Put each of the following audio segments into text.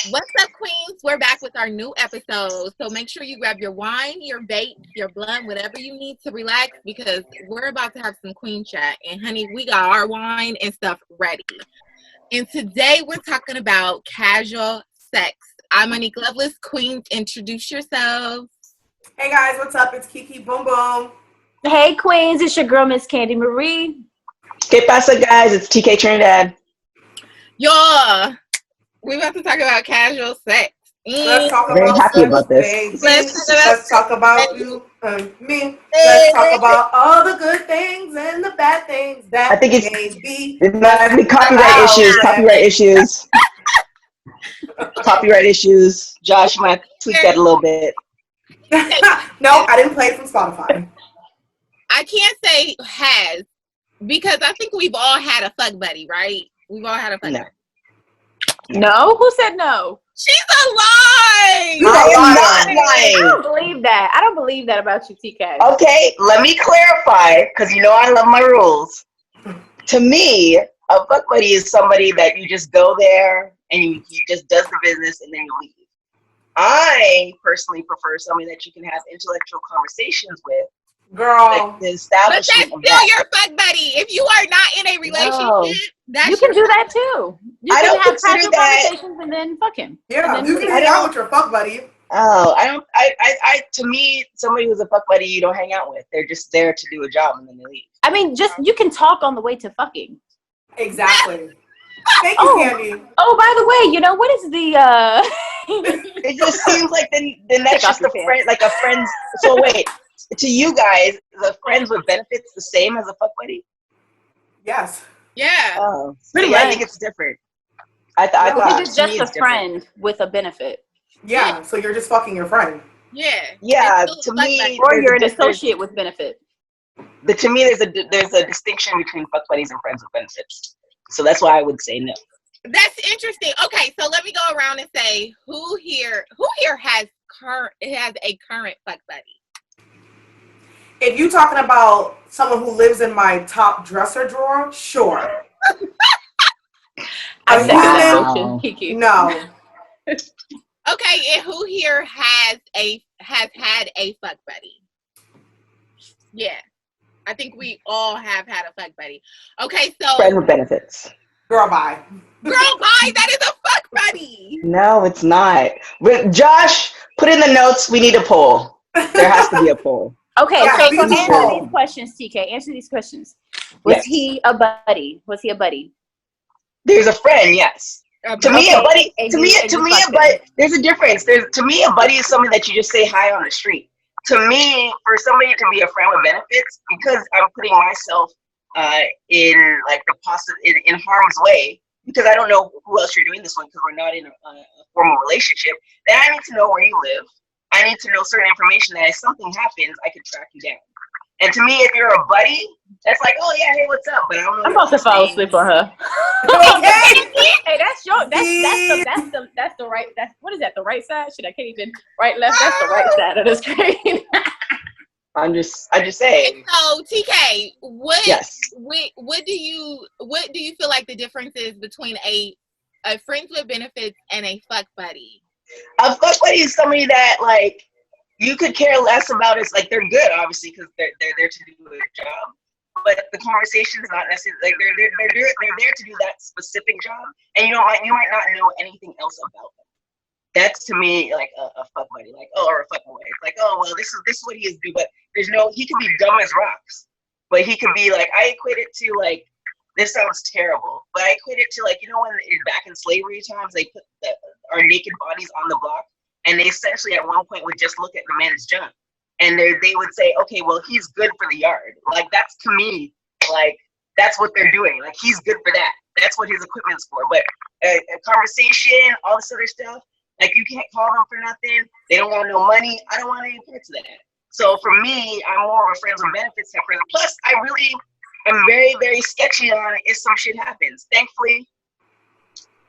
What's up, Queens? We're back with our new episode. So make sure you grab your wine, your vape, your blunt, whatever you need to relax because we're about to have some queen chat. And honey, we got our wine and stuff ready. And today we're talking about casual sex. I'm Monique Loveless. Queens, introduce yourselves. Hey guys, what's up? It's Kiki Boom Boom. Hey Queens, it's your girl Miss Candy Marie. ¿Qué pasa, guys? It's TK Trinidad. Y'all, we're about to talk about casual sex. Let's talk Very about happy about this. Let's talk about you and me. Let's talk about all the good things and the bad things that I think may be. It might be copyright issues. Josh might tweak that a little bit. No, I didn't play it from Spotify. I can't say has because I think we've all had a fuck buddy, right? We've all had a fuck buddy. No? Who said no? She's lying. I am not lying. I don't believe that. I don't believe that about you, TK. Okay, let me clarify, because you know I love my rules. To me, a fuck buddy is somebody that you just go there and he just does the business and then you leave. I personally prefer somebody that you can have intellectual conversations with. Girl. Like the But that's establishment still of that. your fuck buddy. If you are not in a relationship, that's You can do that too. You I can don't have consider casual that- conversations and then fuck him. Yeah, And you then can hang out with your fuck buddy. Oh, I don't. I. To me, somebody who's a fuck buddy, you don't hang out with. They're just there to do a job and then they leave. I mean, just you can talk on the way to fucking. Exactly. Thank you, Candy. Oh, by the way, you know what is the It just seems like then that's Take off just a your friend, like a friend's. So wait, to you guys, is a friends with benefits the same as a fuck buddy? Yes. yeah. Oh, Pretty I much. think it's different. I No, thought it's to me just a it's different. friend with a benefit. Yeah, so you're just fucking your friend. Yeah. Yeah, It's to still a fuck me, buddy. Or there's you're a an difference. associate with benefit. To me, there's a distinction between fuck buddies and friends with benefits. So that's why I would say no. That's interesting. Okay, so let me go around and say who here has a current fuck buddy? If you're talking about someone who lives in my top dresser drawer, sure. I A said that human? motion, Kiki. No. Okay, and who here has had a fuck buddy? Yeah. I think we all have had a fuck buddy. Okay, so Friend with benefits. Girl, bye. girl, bye, that is a fuck buddy. No, it's not. Josh, put in the notes. We need a poll. There has to be a poll. Okay, Yeah, so we answer know. these questions, TK. Answer these questions. Was Yes. he a buddy? Was he a buddy? There's a friend, yes. To me, a buddy. and To you- me, and to you me, fucked a buddy. There's a difference. To me, a buddy is somebody that you just say hi on the street. To me, for somebody to be a friend with benefits, because I'm putting myself in like in harm's way, because I don't know who else you're doing this one, because we're not in a formal relationship. Then I need to know where you live. I need to know certain information that if something happens, I can track you down. And to me, if you're a buddy, that's like, oh yeah, hey, what's up? But I don't know. I'm your about to last fall name. asleep on her. Okay. Hey, that's the right. That's what is that? The right side? Shit, I can't even right left. That's the right side of the screen. I'm just saying. So TK, what do you feel like the difference is between a friends with benefits and a fuck buddy? A fuck buddy is somebody that like you could care less about. It's like they're good, obviously, because they're there to do their job. But the conversation is not necessarily like they're there to do that specific job, and you might not know anything else about them. That's to me like a fuck buddy, like or a fuck boy. It's like, oh well, this is what he is do, but he could be dumb as rocks, but he could be like, I equate it to like, this sounds terrible, but I equate it to like, you know, when back in slavery times they put our naked bodies on the block, and they essentially at one point would just look at the man's junk, and they would say, okay, well he's good for the yard. Like that's to me, like that's what they're doing. Like he's good for that. That's what his equipment's for. But a conversation, all this other stuff. Like, you can't call them for nothing. They don't want no money. I don't want any parts of that. So, for me, I'm more of a friends with benefits type person. Plus, I'm very, very sketchy on if some shit happens. Thankfully,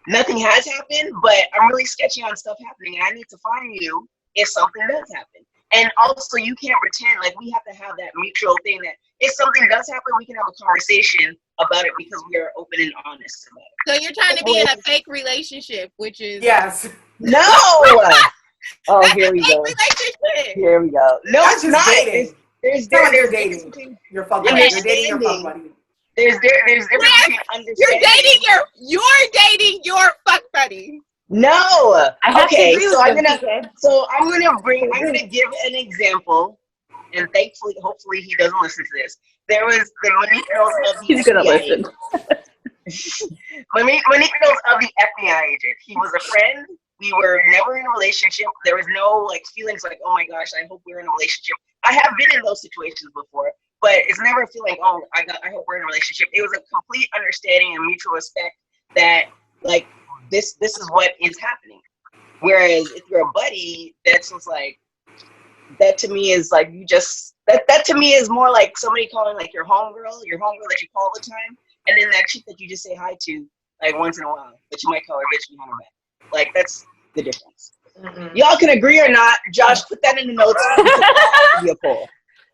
nothing has happened, but I'm really sketchy on stuff happening. And I need to find you if something does happen. And also, you can't pretend, like, we have to have that mutual thing that if something does happen, we can have a conversation about it because we are open and honest about it. So you're trying to be in a fake relationship, which is Yes. No. Oh, that's here a we fake go. relationship. Here we go. No, That's it's just not. dating. There's It's not like you're difference dating. between You're fuck buddy. You're dating your fuck understanding. buddy. There's difference between You're understanding. dating your fuck buddy. No. I have to Okay, agree so with I'm them, gonna TK. I'm gonna give an example, and thankfully, hopefully, he doesn't listen to this. There was the Monique knows of the He's gonna FBI listen. agent. Monique knows of the FBI agent. He was a friend. We were never in a relationship. There was no like feelings like, oh my gosh, I hope we're in a relationship. I have been in those situations before, but it's never a feeling, oh, I hope we're in a relationship. It was a complete understanding and mutual respect that like this is what is happening. Whereas if you're a buddy, that's just like that to me is like you just that to me is more like somebody calling like your homegirl that you call all the time, and then that chick that you just say hi to like once in a while, but you might call her bitch behind her back. Like that's the difference. Mm-hmm. Y'all can agree or not. Josh, put that in the notes. Be a poll.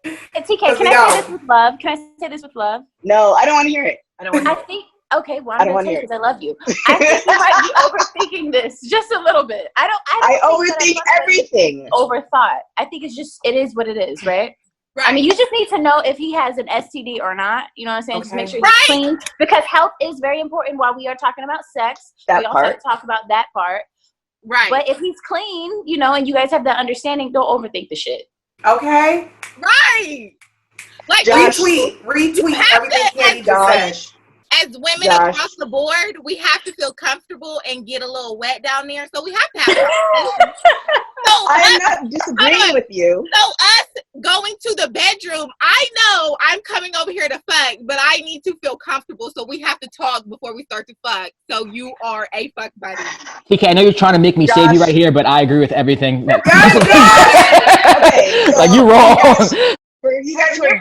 TK, can I say this with love? Can I say this with love? No, I don't want to hear it. I think, okay, well, I I'm don't going to wanna say because I love you. I think you might be overthinking this just a little bit. I overthink everything. Overthought. I think it is what it is, right? Right. I mean, you just need to know if he has an STD or not. You know what I'm saying? Okay. Just make sure he's clean. Because health is very important while we are talking about sex. We also have to talk about that part. Right. But if he's clean, you know, and you guys have that understanding, don't overthink the shit. Okay. Right. Like Retweet everything Katie just said. As women across the board, we have to feel comfortable and get a little wet down there. So we have to have I'm not disagreeing with you. So us going to the bedroom, I know I'm coming over here to fuck, but I need to feel comfortable. So we have to talk before we start to fuck. So you are a fuck buddy. TK, I know you're trying to make me save you right here, but I agree with everything. Okay, so like you wrong. For you guys who are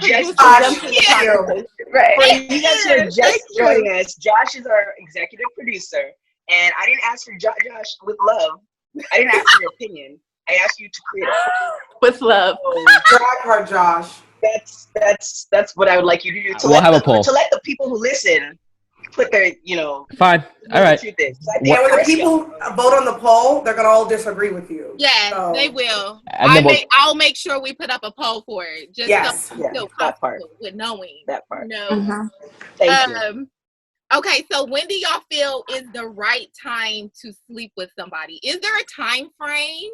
just joining us, Josh is our executive producer, and I didn't ask for Josh with love. I didn't ask for your opinion. I asked you to create with love. Drag her, Josh. That's what I would like you to do. We'll have a poll to let the people who listen put their, Fine. All right. And when the people vote on the poll, they're gonna all disagree with you. Yeah, so. they will. I'll make sure we put up a poll for it. Just so you feel comfortable with knowing that part. No. Mm-hmm. Thank you. Okay, so when do y'all feel is the right time to sleep with somebody? Is there a time frame?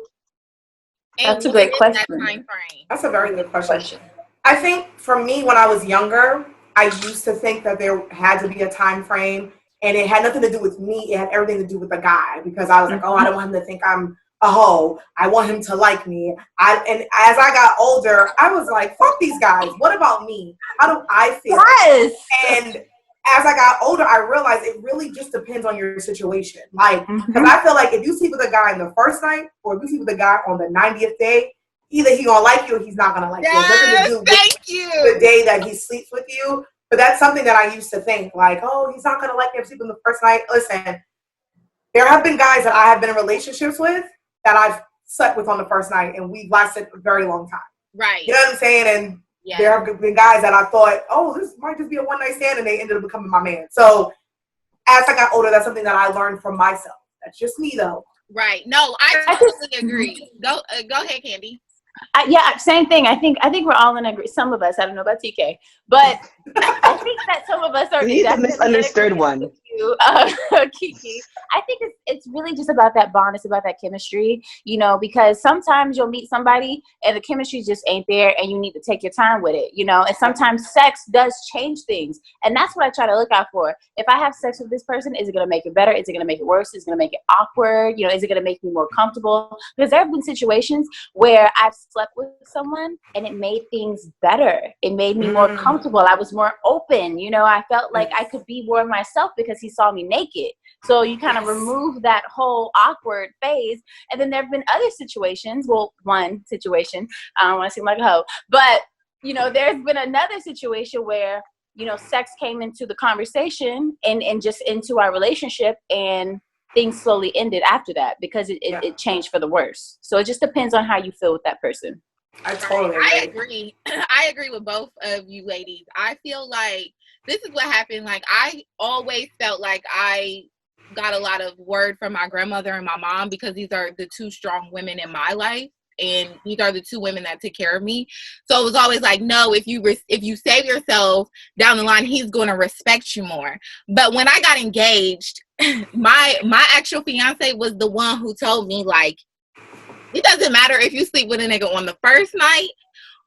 And that's a great question. That time frame? That's a very good question. I think for me, when I was younger, I used to think that there had to be a time frame, and it had nothing to do with me. It had everything to do with the guy, because I was like, oh, I don't want him to think I'm a hoe. I want him to like me. And as I got older, I was like, fuck these guys. What about me? How do I feel? Yes. And as I got older, I realized it really just depends on your situation. Like, because I feel like if you sleep with a guy on the first night, or if you sleep with a guy on the 90th day, either he gonna like you or he's not gonna like you. It has nothing to do with the day that he sleeps with you. But that's something that I used to think, like, oh, he's not gonna like me if sleeping the first night. Listen, there have been guys that I have been in relationships with that I've slept with on the first night, and we've lasted a very long time. Right. You know what I'm saying? And there have been guys that I thought, oh, this might just be a one night stand, and they ended up becoming my man. So as I got older, that's something that I learned from myself. That's just me, though. Right. No, I totally agree. Go ahead, Candy. Same thing. I think we're all in agreement. Some of us, I don't know about TK, but I think that some of us are. He's a misunderstood one. You, Kiki. I think it's really just about that bond. It's about that chemistry, because sometimes you'll meet somebody and the chemistry just ain't there, and you need to take your time with it, And sometimes sex does change things, and that's what I try to look out for. If I have sex with this person, is it going to make it better? Is it going to make it worse? Is it going to make it awkward? Is it going to make me more comfortable? Because there have been situations where I've slept with someone and it made things better. It made me more comfortable. I was more open. I felt like I could be more myself because he saw me naked. So you kind of remove that whole awkward phase. And then there have been other situations. Well, one situation, I don't want to seem like a hoe, but there's been another situation where, sex came into the conversation and just into our relationship, and things slowly ended after that because it changed for the worse. So it just depends on how you feel with that person. I totally agree. I agree with both of you ladies. I feel like this is what happened. Like, I always felt like I got a lot of word from my grandmother and my mom because these are the two strong women in my life. And these are the two women that took care of me. So it was always like, no, if you save yourself down the line, he's going to respect you more. But when I got engaged, my actual fiance was the one who told me, like, it doesn't matter if you sleep with a nigga on the first night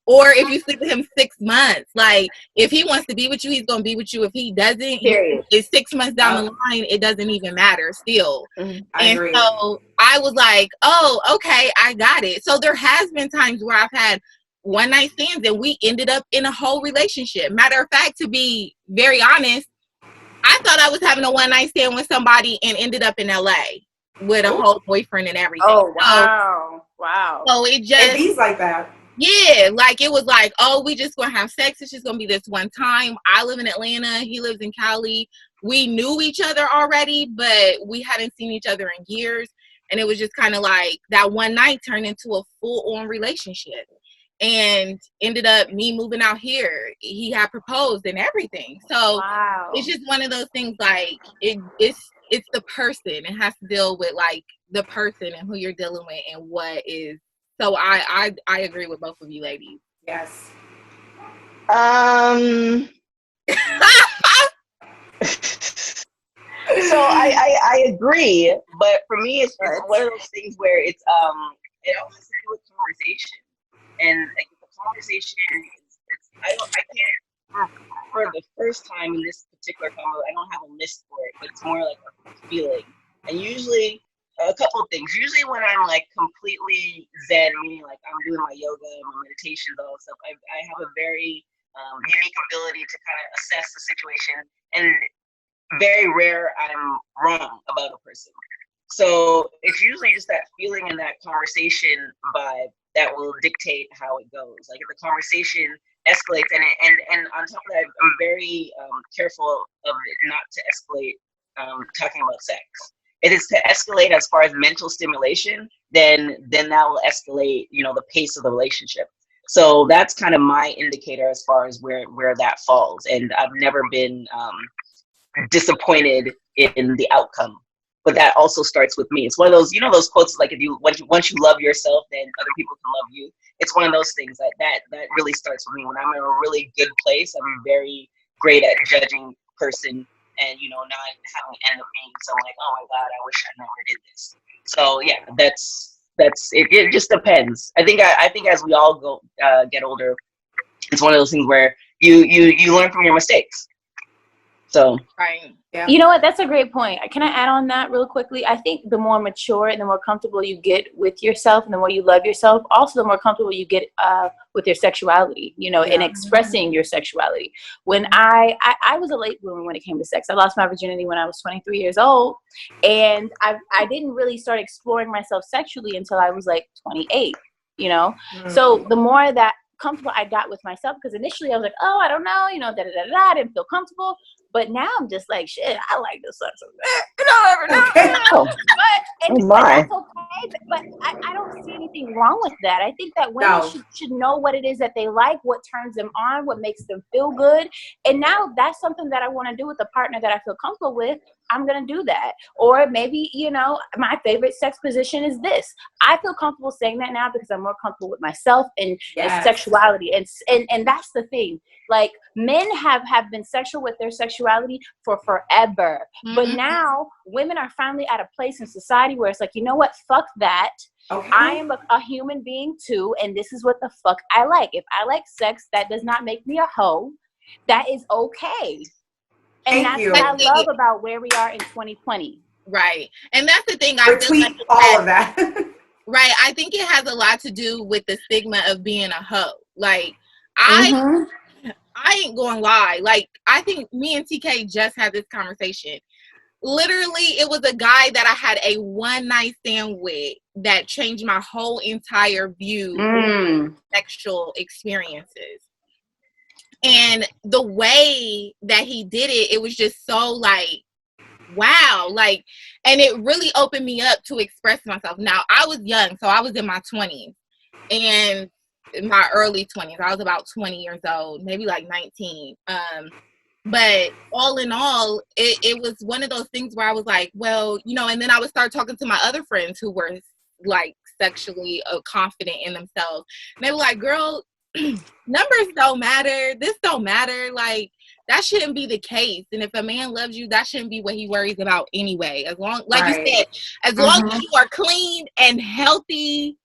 or if you sleep with him 6 months. Like, if he wants to be with you, he's going to be with you. If he doesn't, it's 6 months down the line, it doesn't even matter still. I agree. So I was like, oh, okay, I got it. So there has been times where I've had one night stands and we ended up in a whole relationship. Matter of fact, to be very honest, I thought I was having a one night stand with somebody and ended up in LA with a whole boyfriend and everything. Oh, wow. Wow. So it just... It beats like that. Yeah, like it was like, oh, we just gonna have sex. It's just gonna be this one time. I live in Atlanta. He lives in Cali. We knew each other already, but we hadn't seen each other in years. And it was just kind of like that one night turned into a full-on relationship. And ended up me moving out here. He had proposed and everything. So it's just one of those things, like it's the person. It has to deal with like the person and who you're dealing with and what is. So I agree with both of you ladies. Yes. So I agree, but for me it's one of those things where it's it also has to do with conversation, and like the conversation it's I can't for the first time in this particular convo I don't have a list for it, but it's more like a feeling. And usually a couple of things. Usually when I'm like completely zen, meaning like I'm doing my yoga and my meditations, all that stuff, I have a very unique ability to kind of assess the situation, and very rare I'm wrong about a person. So it's usually just that feeling and that conversation vibe that will dictate how it goes. Like if the conversation escalates and on top of that, I'm very careful of it not to escalate talking about sex. It is to escalate as far as mental stimulation, then that will escalate, the pace of the relationship. So that's kind of my indicator as far as where that falls. And I've never been disappointed in the outcome. But that also starts with me. It's one of those, those quotes like once you love yourself, then other people can love you. It's one of those things that really starts with me. When I'm in a really good place, I'm very great at judging person. And not having it end up being something like, oh my God, I wish I never did this. So yeah, that's it. It just depends. I think as we all get older, it's one of those things where you learn from your mistakes. So right. Yeah. You know what? That's a great point. Can I add on that real quickly? I think the more mature and the more comfortable you get with yourself and the more you love yourself, also the more comfortable you get with your sexuality, and expressing your sexuality. When I was a late bloomer when it came to sex. I lost my virginity when I was 23 years old. And I didn't really start exploring myself sexually until I was like 28, So the more that comfortable I got with myself, because initially I was like, oh, I don't know, I didn't feel comfortable. But now I'm just like, shit, I like this sex. Every now and then. But that's okay. But I don't see anything wrong with that. I think that women should know what it is that they like, what turns them on, what makes them feel good. And now that's something that I want to do with a partner that I feel comfortable with. I'm going to do that. Or maybe, my favorite sex position is this. I feel comfortable saying that now because I'm more comfortable with myself and sexuality. And that's the thing. Like, men have been sexual with their sexuality for forever. Mm-hmm. But now women are finally at a place in society where it's like, you know what? Fuck that. Okay. I am a human being too. And this is what the fuck I like. If I like sex, that does not make me a hoe. That is okay. And that's what I love about where we are in 2020. Right. And that's the thing. I feel like all of that. Right. I think it has a lot to do with the stigma of being a hoe. Like, I ain't gonna lie. Like, I think me and TK just had this conversation. Literally, it was a guy that I had a one night stand with that changed my whole entire view of sexual experiences. And the way that he did it, it was just so like, wow. Like, and it really opened me up to express myself. Now, I was young, so I was in my 20s. And in my early 20s, I was about 20 years old, maybe like 19. But all in all, it was one of those things where I was like, well, and then I would start talking to my other friends who were like sexually confident in themselves. And they were like, girl, numbers don't matter. This don't matter. Like, that shouldn't be the case. And if a man loves you, that shouldn't be what he worries about anyway. As long, like you said, as long as you are clean and healthy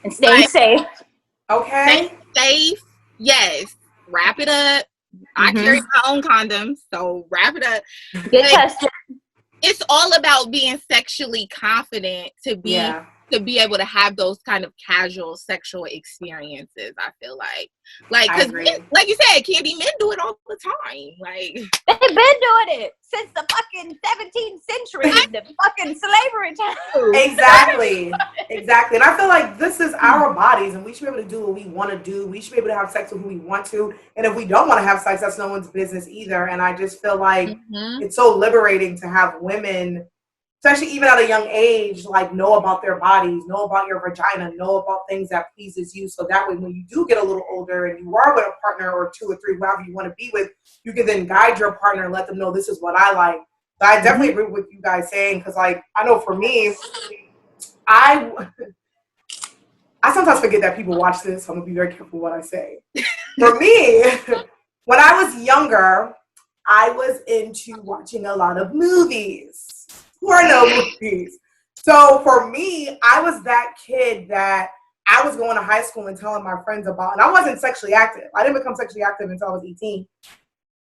and staying safe. Okay. Safe. Yes. Wrap it up. I carry my own condoms, so wrap it up. Get tested. It's all about being sexually confident to be able to have those kind of casual sexual experiences. I feel like because like you said, Candy, men do it all the time. Like, they've been doing it since the fucking 17th century, the fucking slavery time. Exactly. And I feel like this is our bodies, and we should be able to do what we want to do. We should be able to have sex with who we want to, and if we don't want to have sex, that's no one's business either. And I just feel like it's so liberating to have women, especially even at a young age, like know about their bodies, know about your vagina, know about things that pleases you. So that way, when you do get a little older and you are with a partner or 2 or 3, whoever you want to be with, you can then guide your partner and let them know this is what I like. So I definitely agree with you guys saying, because like I know for me, I sometimes forget that people watch this, so I'm gonna be very careful what I say. For me, when I was younger, I was into watching a lot of movies. Porno movies. So for me, I was that kid that I was going to high school and telling my friends about, and I wasn't sexually active. I didn't become sexually active until I was 18,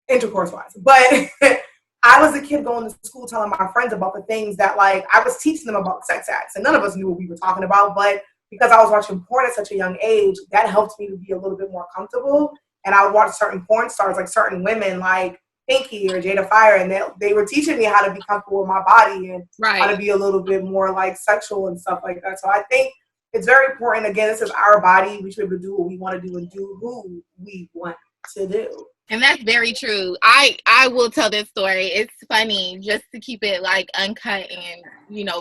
intercourse-wise. But I was a kid going to school telling my friends about the things that, like, I was teaching them about sex acts, and none of us knew what we were talking about. But because I was watching porn at such a young age, that helped me to be a little bit more comfortable. And I would watch certain porn stars, like certain women, like Pinky or Jada Fire, and they were teaching me how to be comfortable with my body and how to be a little bit more like sexual and stuff like that. So I think it's very important. Again, this is our body. We should be able to do what we want to do and do who we want to do. And that's very true. I will tell this story. It's funny, just to keep it like uncut and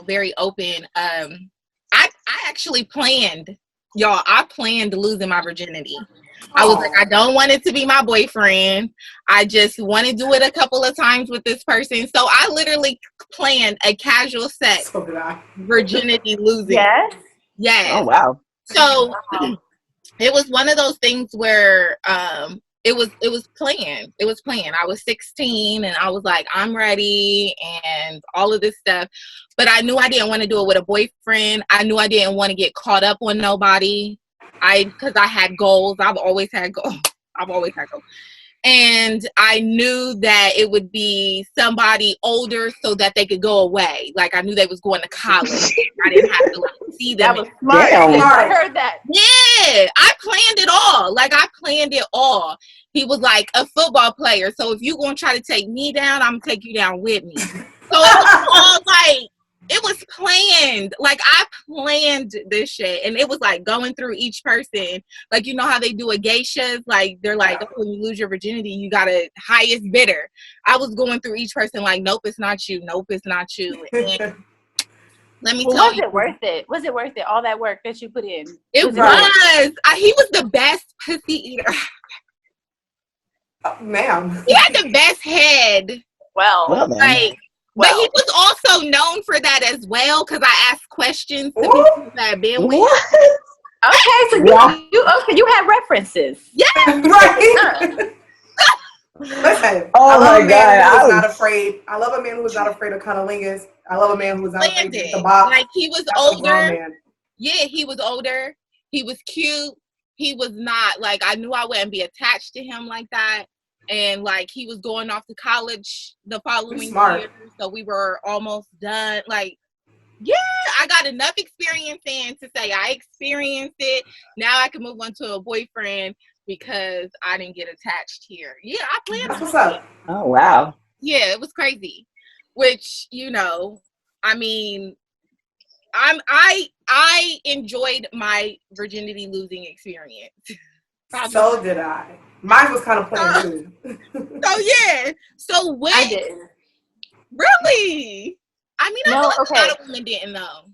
very open. I actually planned, y'all. I planned losing my virginity. I was like, I don't want it to be my boyfriend. I just want to do it a couple of times with this person. So I literally planned a casual sex virginity losing. Yes. Oh, wow. So it was one of those things where it was planned. It was planned. I was 16 and I was like, I'm ready and all of this stuff. But I knew I didn't want to do it with a boyfriend. I knew I didn't want to get caught up on nobody. Because I had goals. I've always had goals. And I knew that it would be somebody older so that they could go away. Like, I knew they was going to college. I didn't have to see them. That was smart. I heard that. Yeah. I planned it all. Like, I planned it all. He was like a football player. So if you going to try to take me down, I'm going to take you down with me. So it was all like, it was planned. Like, I planned this shit. And it was like going through each person. Like, you know how they do a geishas? Like, they're like, oh, when you lose your virginity, you got a highest bidder. I was going through each person like, nope, it's not you. Nope, it's not you. And let me tell you. Was it worth it? Was it worth it? All that work that you put in? It was. He was the best pussy eater. Ma'am. He had the best head. Well, like, but he was also known for that as well, because I asked questions to people that I've been with. Okay, so you had references. Yeah, right. Listen, oh I love my a man God, who is not afraid. I love a man who is not afraid of cunnilingus. I love a man who is not afraid of the box. Like, he was older. Yeah, he was older. He was cute. He was not, like, I knew I wouldn't be attached to him like that. And, like, he was going off to college the following year. So we were almost done. Like, yeah, I got enough experience in to say I experienced it. Now I can move on to a boyfriend because I didn't get attached here. Yeah, I planned. That's what's up. Oh, wow. Yeah, it was crazy. Which, I mean, I enjoyed my virginity losing experience. So did I. Mine was kind of planned too. So yeah. So when I did. Really? I mean, I feel like a lot of women didn't though.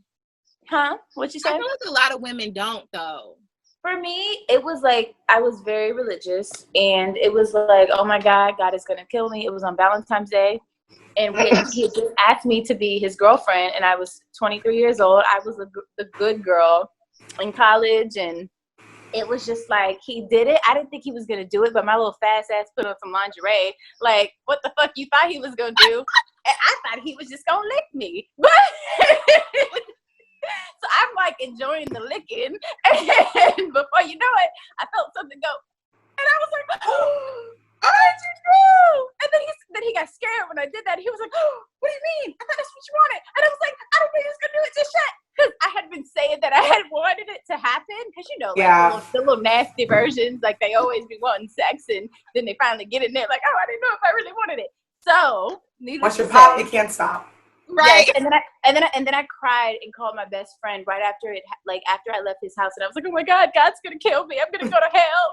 Huh? What you say? I feel like a lot of women don't though. For me, it was like I was very religious, and it was like, oh my God, God is gonna kill me. It was on Valentine's Day, and he had just asked me to be his girlfriend, and I was 23 years old. I was a good girl in college, and it was just like he did it. I didn't think he was gonna do it, but my little fast ass put on some lingerie. Like, what the fuck you thought he was gonna do? And I thought he was just gonna lick me, but. So I'm like enjoying the licking, and before you know it, I felt something go, and I was like, "Oh, what did you do?" And then he got scared when I did that. He was like, "Oh, what do you mean? I thought that's what you wanted." And I was like, "I don't know he was gonna do it just yet," because I had been saying that I had wanted it to happen, because you know, like the little nasty versions, like they always be wanting sex, and then they finally get in there, like, "Oh, I didn't know if I really wanted it." So once you pop, you can't stop. Right. Yes, and then I cried and called my best friend right after after I left his house, and I was like, oh my God, God's gonna kill me. I'm gonna go to hell.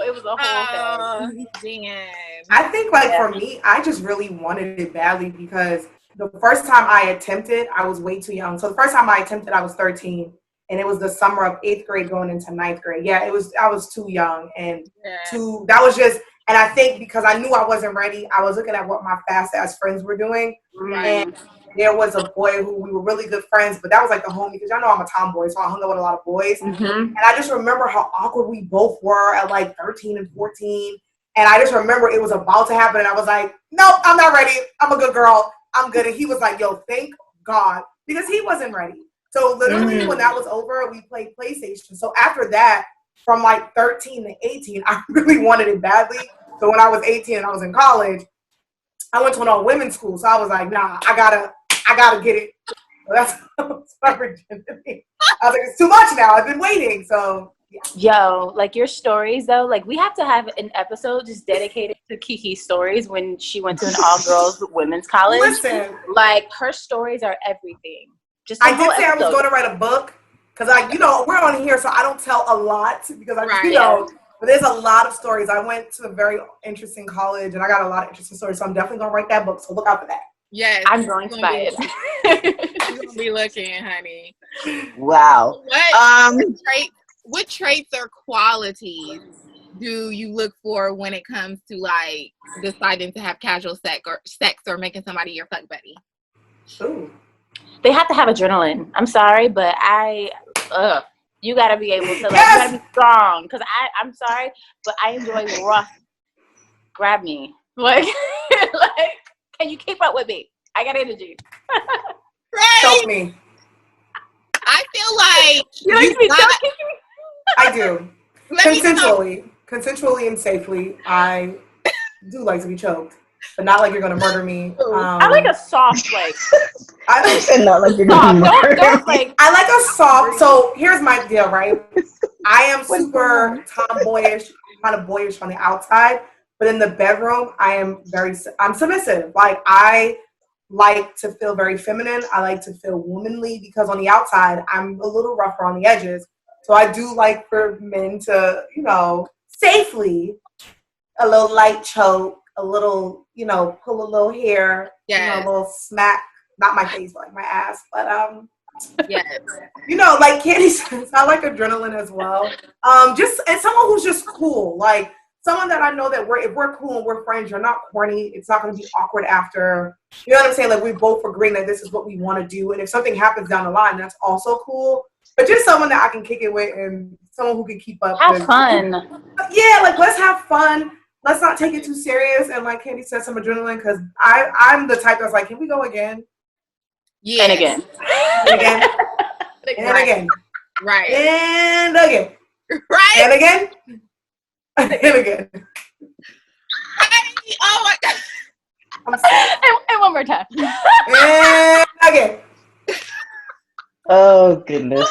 It was a whole thing. Damn. I think for me, I just really wanted it badly because the first time I attempted, I was way too young. So the first time I attempted, I was 13, and it was the summer of 8th grade going into 9th grade. Yeah, I was too young, and that was just. And I think because I knew I wasn't ready, I was looking at what my fast-ass friends were doing. Right. And there was a boy who we were really good friends, but that was like the homie, because y'all know I'm a tomboy, so I hung out with a lot of boys. Mm-hmm. And I just remember how awkward we both were at like 13 and 14. And I just remember it was about to happen, and I was like, nope, I'm not ready. I'm a good girl. I'm good. And he was like, yo, thank God, because he wasn't ready. So literally when that was over, we played PlayStation. So after that, from like 13 to 18, I really wanted it badly. So when I was 18 and I was in college, I went to an all-women's school. So I was like, nah, I gotta get it. So that's my virginity. I was like, it's too much now. I've been waiting. So yeah. Yo, like your stories though, like we have to have an episode just dedicated to Kiki's stories when she went to an all-girls women's college. Listen, like her stories are everything. Just I did say I was going to write a book. Because we're on here, so I don't tell a lot because but there's a lot of stories. I went to a very interesting college, and I got a lot of interesting stories. So I'm definitely gonna write that book. So look out for that. Yes, I'm going to buy it. You're gonna be looking, honey. Wow. What traits or qualities do you look for when it comes to like deciding to have casual sex or making somebody your fuck buddy? Ooh. They have to have adrenaline. I'm sorry, but you gotta be able to you gotta be strong. Cause I'm sorry, but I enjoy rough. Grab me, like, can you keep up with me? I got energy. Right. Choke me. I feel like you like to be choking me. I do. Consensually and safely. I do like to be choked. But not like you're gonna murder me. I like a soft like. I said not like you're gonna murder me. I like a soft. So here's my deal, right? I am super tomboyish, kind of boyish on the outside, but in the bedroom, I'm submissive. Like I like to feel very feminine. I like to feel womanly because on the outside, I'm a little rougher on the edges. So I do like for men to, safely, a little light choke. A little, pull a little hair, a little smack, not my face, but like my ass, but like Candy says, I like adrenaline as well. And someone who's just cool, like someone that I know that if we're cool and we're friends, you're not corny. It's not going to be awkward after. You know what I'm saying? Like we both agree that this is what we want to do, and if something happens down the line, that's also cool. But just someone that I can kick it with, and someone who can keep up. Have fun. Yeah, like let's have fun. Let's not take it too serious, and like Candy said, some adrenaline, because I'm the type that's like, can we go again? Yeah. And again. And again. And again. Right. And again. Right. And again. And again. Oh my God. I'm sorry. And one more time. And again. Oh, goodness.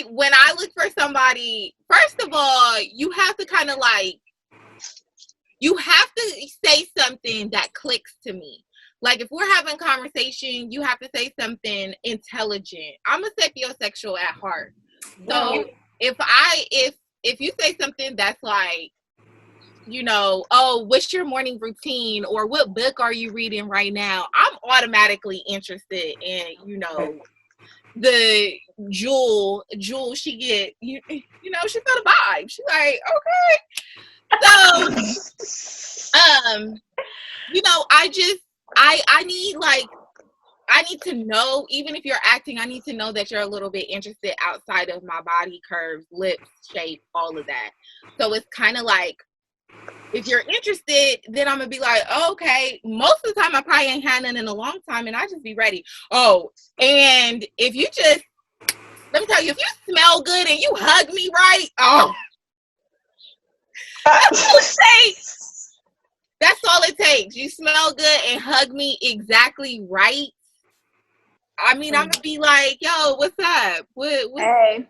When I look for somebody, first of all, you have to kind of you have to say something that clicks to me. Like if we're having conversation, you have to say something intelligent. I'm a sapiosexual at heart. So if you say something that's like, what's your morning routine or what book are you reading right now? I'm automatically interested in, the Jewel, she get you know, she felt a vibe. She like, okay. So you know, I need to know, even if you're acting, I need to know that you're a little bit interested outside of my body curves, lips, shape, all of that. So it's kind of like, if you're interested, then I'm gonna be like, oh, okay. Most of the time, I probably ain't had none in a long time, and I just be ready. Oh, and if you just, let me tell you, if you smell good and you hug me right, oh, that's all it takes. That's all it takes. You smell good and hug me exactly right. I mean, I'm gonna be like, yo, what's up? What Hey.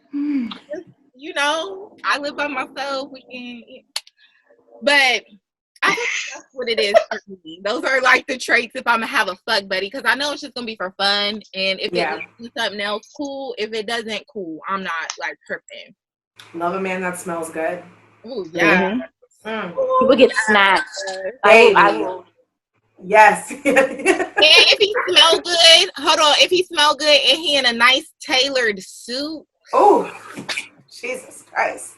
you know, I live by myself. We can, but I think that's what it is for me. Those are like the traits if I'm gonna have a fuck buddy, because I know it's just gonna be for fun. And if it do something else, cool. If it doesn't, cool. I'm not like tripping. Love a man that smells good. Oh yeah. People get snatched. I will. Yes. And if he smell good, hold on. If he smell good and he in a nice tailored suit. Oh, Jesus Christ.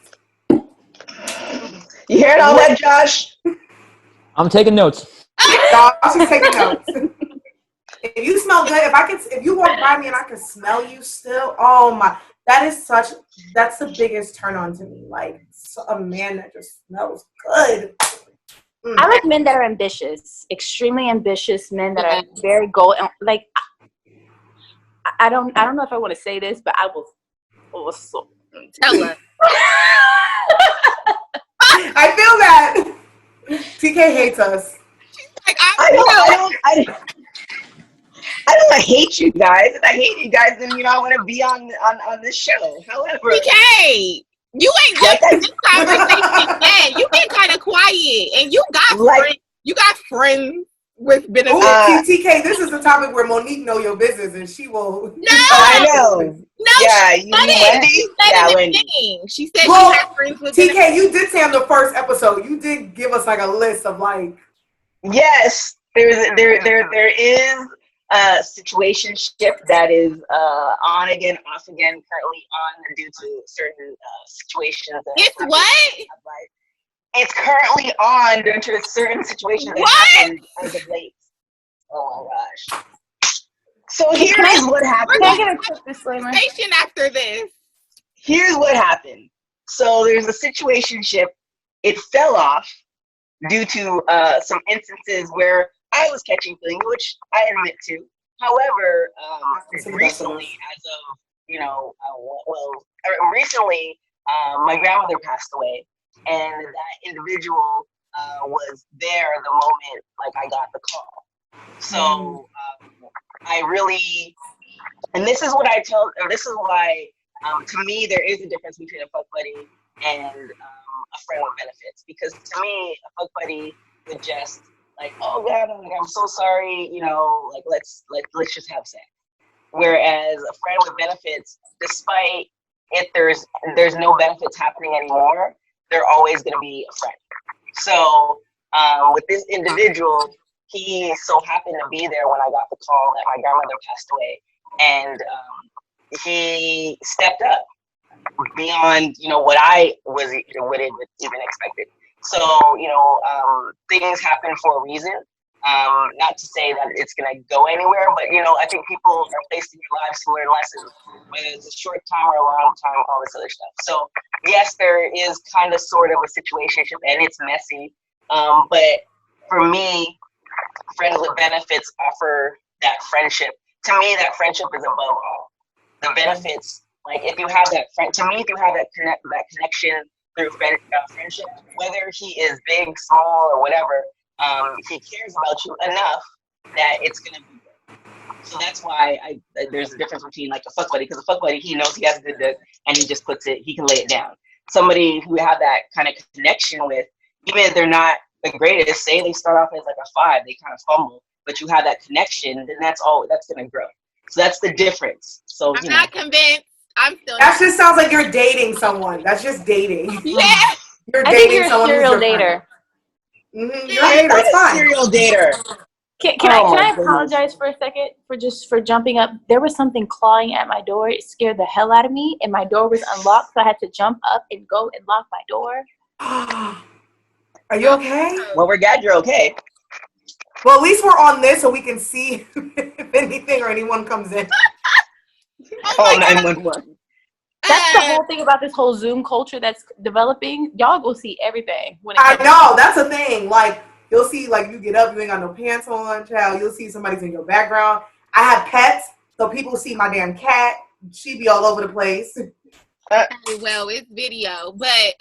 You heard all that, Josh? I'm taking notes. Josh is taking notes. If you smell good, if you walk by me and I can smell you still, oh my, that's the biggest turn on to me. Like a man that just smells good. I like men that are ambitious, extremely ambitious men that are very goal. Like, I don't know if I want to say this, but I will. Tell us. I feel that. TK hates us. Like, I don't hate you guys. If I hate you guys, then I want to be on this show. However, TK, you ain't good for this conversation yet. You been kind of quiet, and you got friends. You got friends with benefits. TK, this is the topic where Monique know your business, and she will. No, I know. No, yeah, you mean Wendy? Yeah, Wendy. She said she had friends with TK, benefits. you did say on the first episode, you did give us like a list of like. Yes, there is a situationship that is on again, off again, currently on due to certain situations. It's what? It's currently on due to certain situations that happened as of late. Oh my gosh. So here's what happened. Can I get a quick disclaimer? Station after this. Here's what happened. So there's a situationship. It fell off due to some instances where I was catching feelings, which I admit to. However, recently, as of recently, my grandmother passed away, and that individual was there the moment I got the call. So I really, and this is what I tell. This is why, to me, there is a difference between a fuck buddy and a friend with benefits. Because to me, a fuck buddy would just oh God, I'm so sorry, let's just have sex. Whereas a friend with benefits, despite if there's no benefits happening anymore, they're always going to be a friend. So with this individual, he so happened to be there when I got the call that my grandmother passed away, and he stepped up beyond what I would have even expected. So things happen for a reason. Not to say that it's gonna go anywhere, but I think people are placed in your lives to learn lessons, whether it's a short time or a long time, all this other stuff. So yes, there is kind of sort of a situationship, and it's messy. But for me, friends with benefits offer that friendship. To me, that friendship is above all. The benefits, if you have that friend, to me, if you have that connection through friendship, whether he is big, small, or whatever, he cares about you enough that it's gonna be good. So that's why there's a difference between a fuck buddy, because a fuck buddy, he knows he has a good dick and he just puts it, he can lay it down. Somebody who you have that kind of connection with, even if they're not the greatest, say they start off as a 5, they kind of fumble, but you have that connection, then that's gonna grow. So that's the difference. So I'm not convinced. I'm still. That just sounds like you're dating someone. That's just dating. Yeah. You're I dating think you're someone a serial who's your dater. You're a hater. It's fine. Serial dater. Can I apologize for a second for jumping up? There was something clawing at my door. It scared the hell out of me, and my door was unlocked, so I had to jump up and go and lock my door. Are you okay? Well, we're glad you're okay. Well, at least we're on this so we can see if anything or anyone comes in. Call 911. That's the whole thing about this whole Zoom culture that's developing. Y'all will see everything. I know, that's the thing. Like, you'll see, like, you get up, you ain't got no pants on, child. You'll see somebody's in your background. I have pets, so people see my damn cat. She be all over the place. Well, it's video, but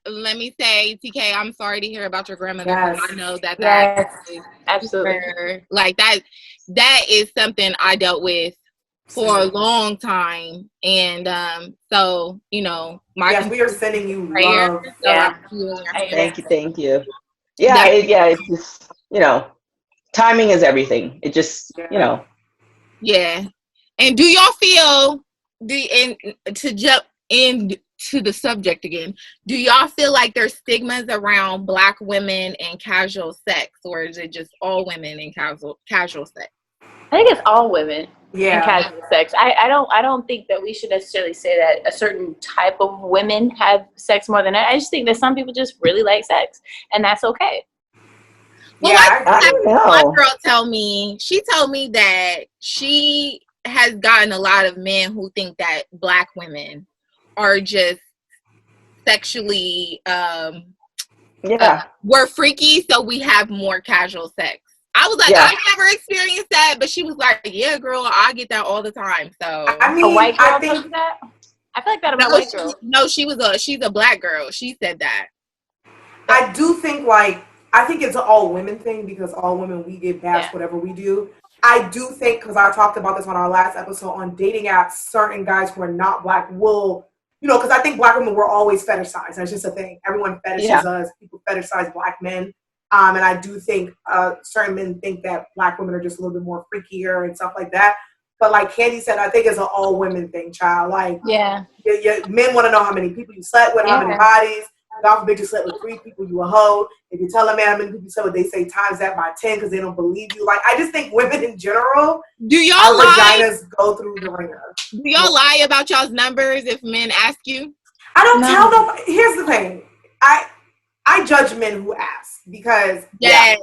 let me say, TK, I'm sorry to hear about your grandmother. Yes. I know that is absolutely like that is something I dealt with for a long time, and so we are sending you love. Thank you. Yeah, it's just timing is everything. It just Yeah, and do y'all feel to jump into the subject again? Do y'all feel like there's stigmas around Black women and casual sex, or is it just all women in casual sex? I think it's all women in casual sex. I don't think that we should necessarily say that a certain type of women have sex more than that. I just think that some people just really like sex, and that's okay. Well, I don't know. My girl told me that she has gotten a lot of men who think that Black women are just sexually we're freaky, so we have more casual sex. I was like, I've never experienced that, but she was like, yeah, girl, I get that all the time. So I mean, a white girl told you that? I feel like that about a white girl. No, she's a Black girl. She said that. I do think I think it's an all women thing because all women, we get bashed whatever we do. I do think, because I talked about this on our last episode on dating apps, certain guys who are not Black will, because I think Black women were always fetishized. That's just a thing. Everyone fetishes us. People fetishize Black men. And I do think certain men think that Black women are just a little bit more freakier and stuff like that. But like Candy said, I think it's an all women thing, child. Like, men want to know how many people you slept with, how many bodies. God forbid you slept with 3 people, you a hoe. If you tell a man how many people you slept with, they say times that by 10 because they don't believe you. Like, I just think women in general, do y'all our vaginas go through the ringer. Do y'all lie about y'all's numbers if men ask you? I don't tell them. Here's the thing. I judge men who ask because I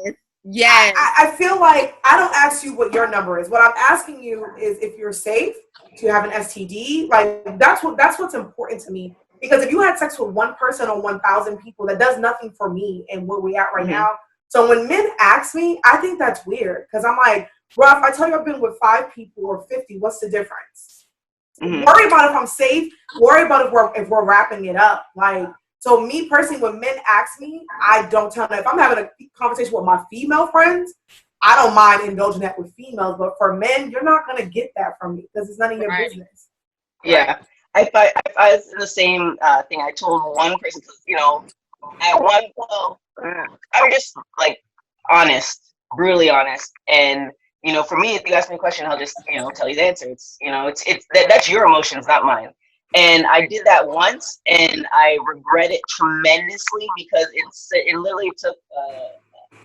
feel like I don't ask you what your number is. What I'm asking you is if you're safe, do you have an STD? Like that's what's important to me. Because if you had sex with one person or 1,000 people, that does nothing for me and where we at right now. So when men ask me, I think that's weird because I'm like, bro, if I tell you I've been with 5 people or 50, what's the difference? Worry about if I'm safe. Worry about if we're wrapping it up. Like. So me personally, when men ask me, I don't tell them. If I'm having a conversation with my female friends, I don't mind indulging that with females. But for men, you're not going to get that from me because it's none of your business. Yeah. I was in the same thing. I told one person, I'm just like honest, brutally honest. And, for me, if you ask me a question, I'll just, tell you the answer. That's your emotions, not mine. And I did that once, and I regret it tremendously because it literally took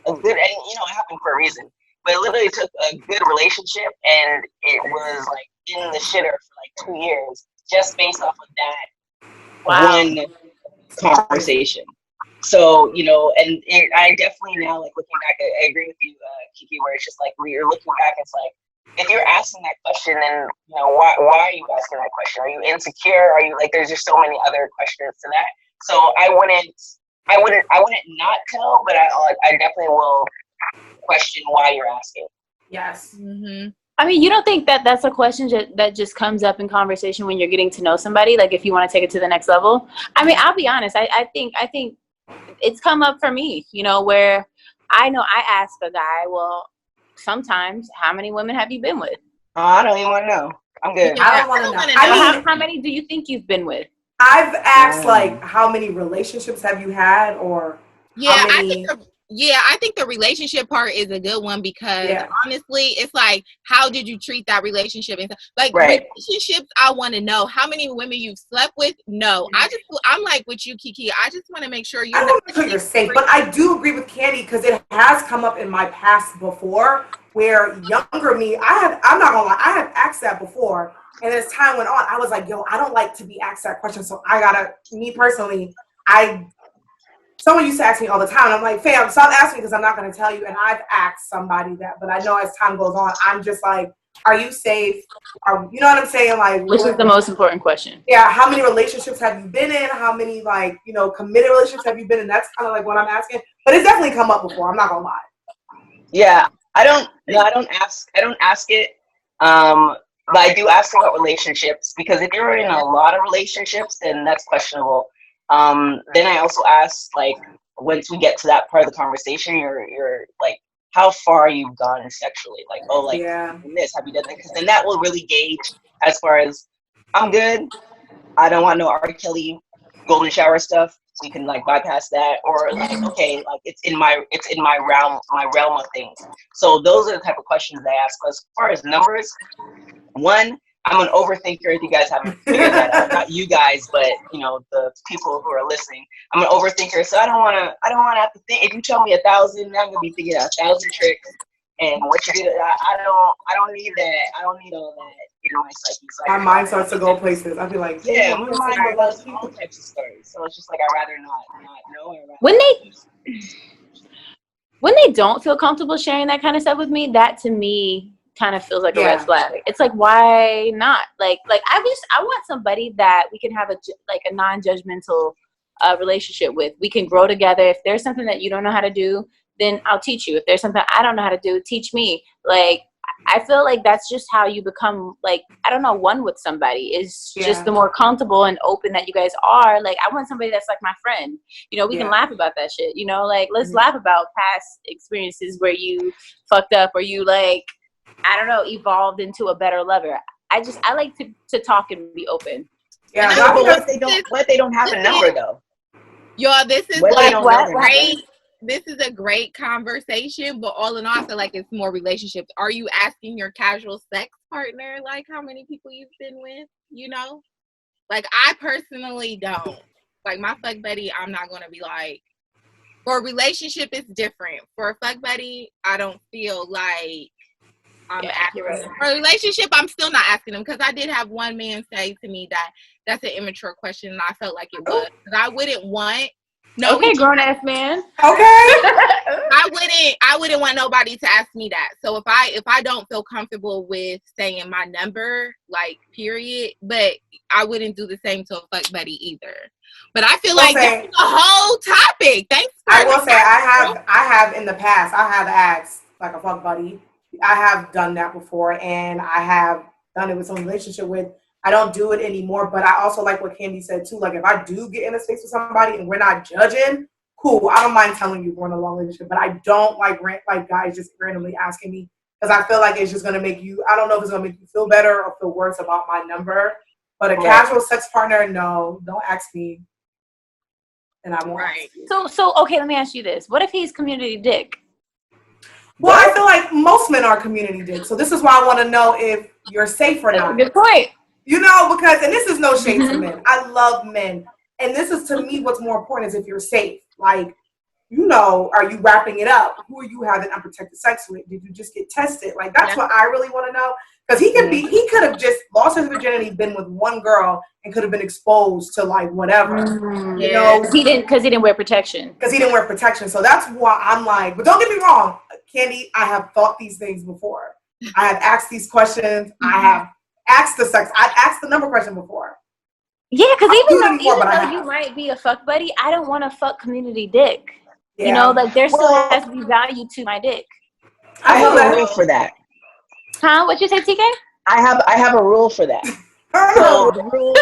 a good, and it happened for a reason. But it literally took a good relationship, and it was like in the shitter for like 2 years, just based off of that one conversation. So I definitely now, like looking back, I agree with you, Kiki, where it's just like when you're looking back, it's like, if you're asking that question, then why are you asking that question? Are you insecure? Are you like? There's just so many other questions to that. So I wouldn't not tell, but I definitely will question why you're asking. Yes. Mm-hmm. I mean, you don't think that that's a question that just comes up in conversation when you're getting to know somebody? Like if you want to take it to the next level. I mean, I'll be honest. I think it's come up for me. Where I know I ask a guy, well. Sometimes, how many women have you been with? Oh, I don't even want to know. I'm good. I don't want to know. I mean, how many do you think you've been with? I've asked like, how many relationships have you had, or I think Yeah, I think the relationship part is a good one because honestly, it's like, how did you treat that relationship? And like relationships, I want to know how many women you've slept with. No, I'm like with you, Kiki. I just want to make sure you're. I don't make sure you're safe, but I do agree with Candy because it has come up in my past before where younger me, I'm not gonna lie, I have asked that before, and as time went on, I was like, yo, I don't like to be asked that question, so me personally, someone used to ask me all the time, and I'm like, fam, stop asking me because I'm not going to tell you. And I've asked somebody that, but I know as time goes on, I'm just like, are you safe? You know what I'm saying? Like, which is the most important question. Yeah. How many relationships have you been in? How many committed relationships have you been in? That's kind of like what I'm asking. But it's definitely come up before. I'm not gonna lie. Yeah, I don't ask it. But I do ask about relationships because if you're in a lot of relationships, then that's questionable. Then I also ask, like, once we get to that part of the conversation, you're like, how far you've gone sexually, like, oh, like, in this, have you done that? Because then that will really gauge as far as, I'm good, I don't want no R. Kelly golden shower stuff, so you can like bypass that, or like, okay, like it's in my realm of things. So those are the type of questions I ask. But as far as numbers, one, I'm an overthinker. If you guys haven't figured that out, not you guys, but the people who are listening. I'm an overthinker, so I don't want to have to think. If you tell me 1,000, I'm gonna be thinking 1,000 tricks. And what you do, I don't need that. I don't need all that in my psyche. So my mind starts to go places. I'd be like, yeah, my mind goes all types of stories. So it's just like I'd rather not know. When they don't feel comfortable sharing that kind of stuff with me, that to me kind of feels like a red flag. It's like, why not? Like I want somebody that we can have a non-judgmental relationship with. We can grow together. If there's something that you don't know how to do, then I'll teach you. If there's something I don't know how to do, teach me. Like, I feel like that's just how you become, like, I don't know, one with somebody is just the more comfortable and open that you guys are. Like, I want somebody that's like my friend. We can laugh about that shit. Like, let's laugh about past experiences where you fucked up or you, like, I don't know, evolved into a better lover. I like to talk and be open. Yeah, but what they don't have a number though. Y'all, this is great. This is a great conversation, but all in all, I feel like it's more relationships. Are you asking your casual sex partner, like, how many people you've been with? Like, I personally don't. Like, my fuck buddy, I'm not going to be like, for a relationship, it's different. For a fuck buddy, I don't feel like I'm asking him. For a relationship, I'm still not asking him because I did have one man say to me that that's an immature question, and I felt like it was. Because I wouldn't want grown ass man. Okay. I wouldn't want nobody to ask me that. So if I don't feel comfortable with saying my number, like, period, but I wouldn't do the same to a fuck buddy either. But I feel like that's the whole topic. Thanks. I will say I have in the past, I have asked like a fuck buddy. I have done that before, and I have done it with some relationship with. I don't do it anymore, but I also like what Candy said too. Like, if I do get in a space with somebody and we're not judging, cool. I don't mind telling you we're in a long relationship, but I don't like guys just randomly asking me because I feel like it's just gonna make you. I don't know if it's gonna make you feel better or feel worse about my number. But a casual sex partner, no, don't ask me, and I won't. Right. So okay, let me ask you this: what if he's community dick? Well, I feel like most men are community dick, so this is why I want to know if you're safe or not. Good point. Because, and this is no shade to men. I love men. And this is, to me, what's more important is if you're safe. Like, are you wrapping it up? Who are you having unprotected sex with? Did you just get tested? Like, that's what I really want to know. Because he could have just lost his virginity, been with one girl, and could have been exposed to, like, whatever. Because he didn't wear protection. So that's why I'm like, but don't get me wrong, Candy, I have thought these things before. I have asked these questions. I have asked the sex. I asked the number question before. Yeah, because even though you might be a fuck buddy, I don't want to fuck community dick. Yeah. Like, there still has to be value to my dick. I have a rule for that. Huh? What you say, TK? I have a rule for that. So the rule.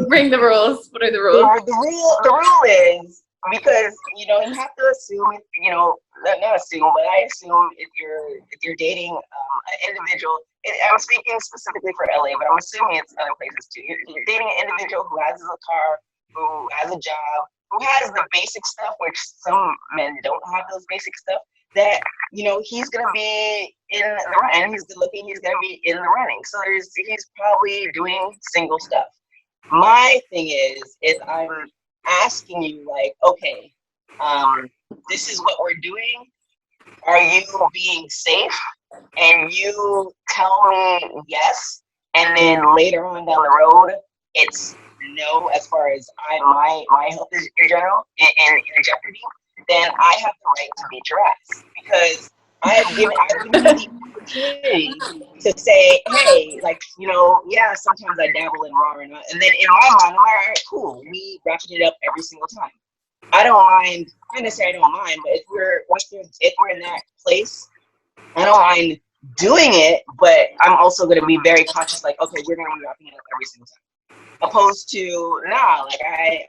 Bring the rules. What are the rules? The rule is because you have to assume not assume, but I assume if you're dating an individual. I'm speaking specifically for LA, but I'm assuming it's other places too. You're dating an individual who has a car, who has a job, who has the basic stuff, which some men don't have those basic stuff, that, you know, he's going to be in the running. He's good looking. He's going to be in the running. So he's probably doing single stuff. My thing is I'm asking you, like, okay, this is what we're doing. Are you being safe? And you tell me yes, and then later on down the road, it's no as far as my health is in general and in jeopardy, then I have the right to beat your ass, because I've given you the opportunity to say, hey, like, you know, yeah, sometimes I dabble in raw and then in my mind, I'm like, all right, cool, we ratchet it up every single time. I don't mind. I'm gonna say I don't mind, but if we're in that place, I don't mind doing it, but I'm also gonna be very conscious. Like, okay, we're gonna be wrapping it up every single time, opposed to nah. Like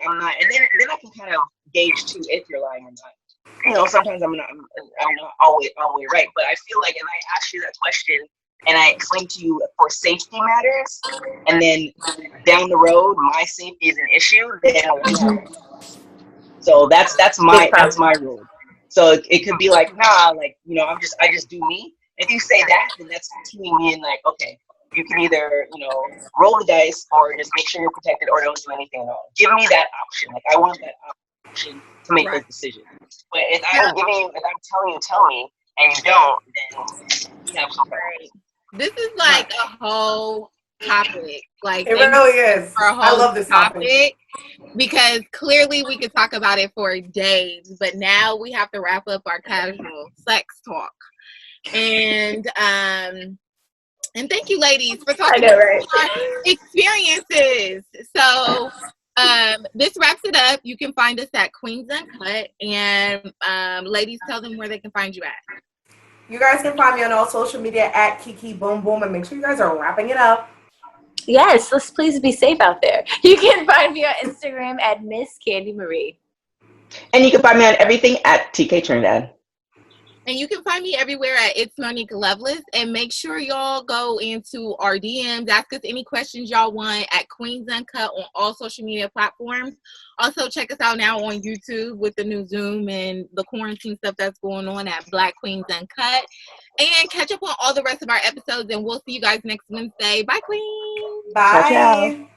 I'm not, and then I can kind of gauge too if you're lying or not. You know, sometimes I'm not always right, but I feel like if I ask you that question and I explain to you for safety matters, and then down the road my safety is an issue, then we have. So that's my rule. So it could be like, nah, like, you know, I just do me. If you say that, then that's tuning me in, like, okay, you can either, you know, roll the dice or just make sure you're protected or don't do anything at all. Give me that option. Like, I want that option to make those decisions. But if I'm telling you, tell me, and you don't, then you have some problems. This is like a whole topic. Like, it really is. I love this topic. Because clearly we could talk about it for days, but now we have to wrap up our casual sex talk. And thank you, ladies, for talking about our experiences. So this wraps it up. You can find us at Queens Uncut, and ladies, tell them where they can find you at. You guys can find me on all social media at Kiki Boom Boom, and make sure you guys are wrapping it up. Yes, let's please be safe out there. You can find me on Instagram at Miss Candy Marie. And you can find me on everything at TK Trinidad. And you can find me everywhere at It's Monique Loveless. And make sure y'all go into our DMs. Ask us any questions y'all want at Queens Uncut on all social media platforms. Also, check us out now on YouTube with the new Zoom and the quarantine stuff that's going on at Black Queens Uncut. And catch up on all the rest of our episodes. And we'll see you guys next Wednesday. Bye, Queens. Bye. Ciao, ciao.